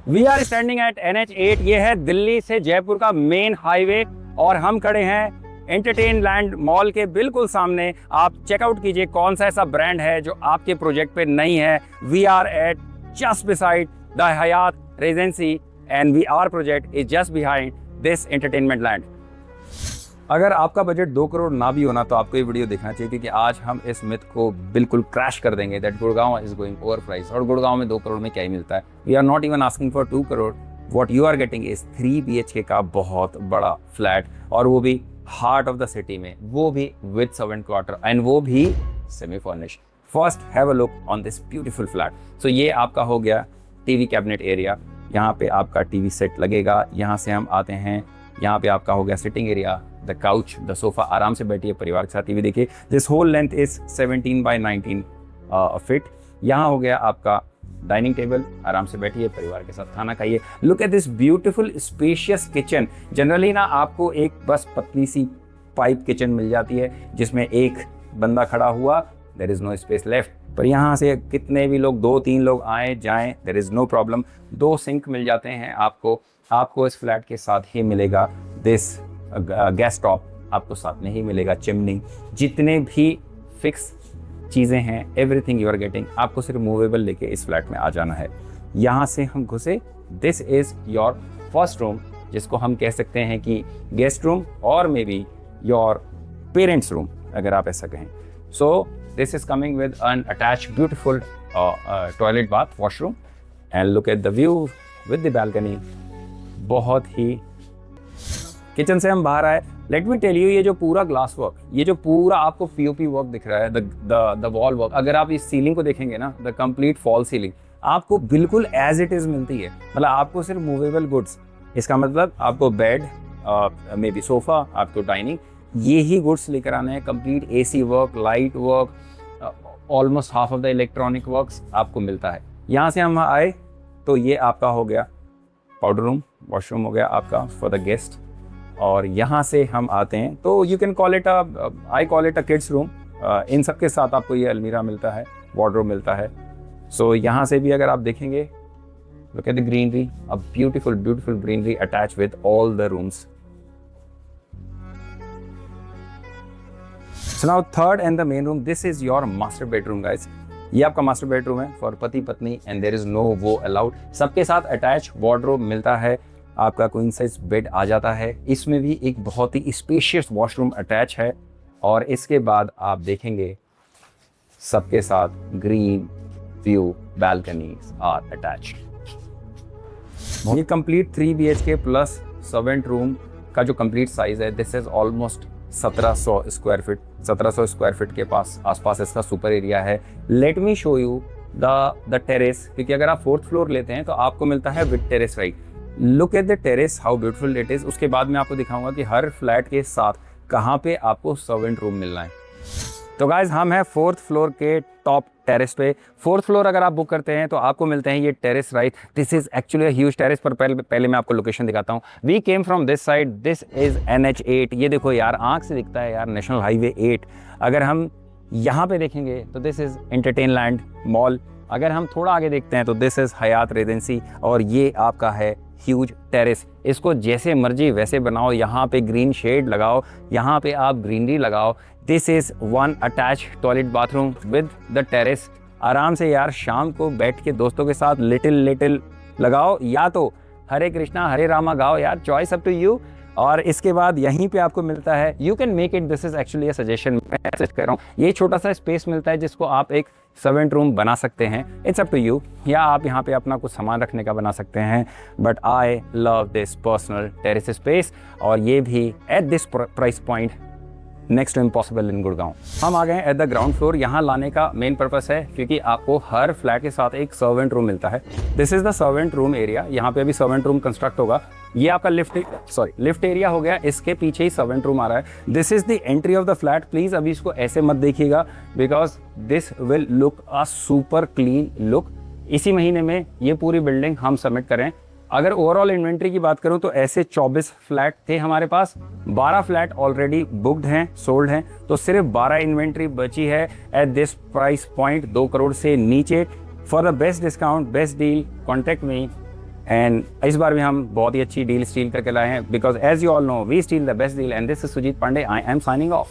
We are standing at NH8। ये है दिल्ली से जयपुर का मेन हाईवे और हम खड़े हैं एंटरटेन लैंड मॉल के बिल्कुल सामने। आप चेकआउट कीजिए कौन सा ऐसा ब्रांड है जो आपके प्रोजेक्ट पे नहीं है। We are at just beside the Hyatt Regency and we are project is just behind this entertainment land. अगर आपका बजट 2 करोड़ ना भी होना तो आपको ये वीडियो देखना चाहिए, क्योंकि आज हम इस मिथ को बिल्कुल क्रैश कर देंगे that Gurgaon is going over price. और गुड़गांव में 2 करोड़ में क्या ही मिलता है। We are not even asking for 2 crore. What you are getting is 3 BHK का बहुत बड़ा फ्लैट, और वो भी हार्ट ऑफ द सिटी में, वो भी विद सर्वेंट क्वार्टर एंड वो भी semi furnished. First have a look on this beautiful flat. So ये आपका हो गया टीवी कैबिनेट एरिया। यहाँ पे आपका टीवी सेट लगेगा। यहाँ से हम आते हैं, यहाँ पे आपका हो गया sitting area, the couch, the sofa. आराम से बैठिए, परिवार के साथ टीवी देखिए। This whole length is 17 by 19 feet. यहाँ हो गया आपका डाइनिंग टेबल। आराम से बैठिए, परिवार के साथ खाना खाइए। Look at this beautiful spacious kitchen. Generally ना आपको एक बस पतली सी पाइप किचन मिल जाती है जिसमें एक बंदा खड़ा हुआ, there is no space left. पर यहाँ से कितने भी लोग, 2-3 लोग आए जाएं, there is no problem. 2 sink मिल जाते हैं आपको इस फ्लैट के साथ ही मिलेगा दिस गैस टॉप, आपको साथ में ही मिलेगा चिमनी। जितने भी फिक्स चीज़ें हैं, एवरीथिंग यू आर गेटिंग। आपको सिर्फ मूवेबल लेके इस फ्लैट में आ जाना है। यहाँ से हम घुसे, this is your first room, जिसको हम कह सकते हैं कि गेस्ट रूम और may be your parents room, अगर आप ऐसा कहें। So this is coming with N attached beautiful toilet bath washroom and look at the view with the balcony. बहुत ही किचन से हम बाहर आए, लेट मी टेल यू, ये जो पूरा ग्लास वर्क, ये जो पूरा आपको POP वर्क दिख रहा है, द वॉल वर्क, अगर आप इस सीलिंग को देखेंगे ना, द कंप्लीट फॉल सीलिंग आपको बिल्कुल एज इट इज मिलती है। मतलब आपको सिर्फ मूवेबल गुड्स, इसका मतलब आपको बेड, मे बी सोफा, आपको डाइनिंग, ये ही गुड्स लेकर आने हैं। Complete AC work, light work, almost half of the electronic works आपको मिलता है। यहाँ से हम आए तो ये आपका हो गया पाउडर रूम, वॉशरूम हो गया आपका फॉर द गेस्ट। और यहाँ से हम आते हैं तो you can call it I call it a kids room. इन सब के साथ आपको ये अलमीरा मिलता है, वार्डरोब मिलता है। सो यहाँ से भी अगर आप देखेंगे, look at the greenery, a beautiful beautiful greenery attach with all the rooms. So now third and the main room, this is your master bedroom guys. ये आपका मास्टर बेडरूम है फॉर पति पत्नी एंड देयर इज नो वो allowed. सबके साथ attach wardrobe मिलता है, आपका क्वीन साइज बेड आ जाता है। इसमें भी एक बहुत ही स्पेशियस वॉशरूम अटैच है। और इसके बाद आप देखेंगे सबके साथ green view balconies are attached. ये complete 3 BHK plus servant room का जो कंप्लीट साइज है, this is almost 1700 square feet. 1700 square feet के आसपास इसका सुपर एरिया है। Let me show you the terrace, क्योंकि अगर आप 4th फ्लोर लेते हैं तो आपको मिलता है with terrace right. Look at the terrace, how beautiful it is. उसके बाद मैं आपको दिखाऊंगा कि हर फ्लैट के साथ कहाँ पे आपको सर्वेंट रूम मिलना है। तो गाइज हम हैं 4th फ्लोर के टॉप टेरेस पे। 4th फ्लोर अगर आप बुक करते हैं तो आपको मिलते हैं ये terrace right. This is actually huge terrace, पर पहले मैं आपको लोकेशन दिखाता हूँ। We came from this side, this is NH8। ये देखो यार, आंख से दिखता है यार, नेशनल हाईवे 8। अगर हम यहाँ पे देखेंगे तो this is entertain land mall. अगर हम थोड़ा आगे देखते हैं तो दिस इज हयात रेजेंसी, और ये आपका है ह्यूज टेरेस। इसको जैसे मर्जी वैसे बनाओ, यहाँ पे ग्रीन शेड लगाओ, यहाँ पे आप ग्रीनरी लगाओ। This is 1 attach toilet bathroom with the terrace. आराम से यार शाम को बैठ के दोस्तों के साथ लिटिल लगाओ, या तो हरे कृष्णा हरे रामा गाओ यार, चॉइस अप टू यू। और इसके बाद यहीं पे आपको मिलता है, you can make it, this is actually a suggestion, मैं सजेस्ट कर रहा हूँ, ये छोटा सा स्पेस मिलता है जिसको आप एक सर्वेंट रूम बना सकते हैं। इट्स अप टू यू, या आप यहाँ पे अपना कुछ सामान रखने का बना सकते हैं। But I love this personal terrace space, और ये भी at this price point next to impossible in Gurgaon. हम आ गए हैं एट द ग्राउंड फ्लोर। यहाँ लाने का मेन पर्पस है क्योंकि आपको हर फ्लैट के साथ एक सर्वेंट रूम मिलता है। This is the servant room area. यहाँ पे अभी सर्वेंट रूम कंस्ट्रक्ट होगा। ये आपका लिफ्ट एरिया हो गया, इसके पीछे ही सर्वेंट रूम आ रहा है। This is the entry of the flat. Please अभी इसको ऐसे मत देखिएगा, because this will look a super clean look. इसी महीने में ये पूरी बिल्डिंग हम सबमिट करें। अगर ओवरऑल इन्वेंट्री की बात करूं तो ऐसे 24 फ्लैट थे हमारे पास, 12 फ्लैट ऑलरेडी बुक्ड हैं, सोल्ड हैं, तो सिर्फ 12 इन्वेंट्री बची है eight this price point, 2 crore से नीचे। For the best discount, best deal, contact me and इस बार भी हम बहुत ही अच्छी डील स्टील करके लाए हैं, because as you all know we steal the best deal, and this is Sujit Pandey, I am signing of.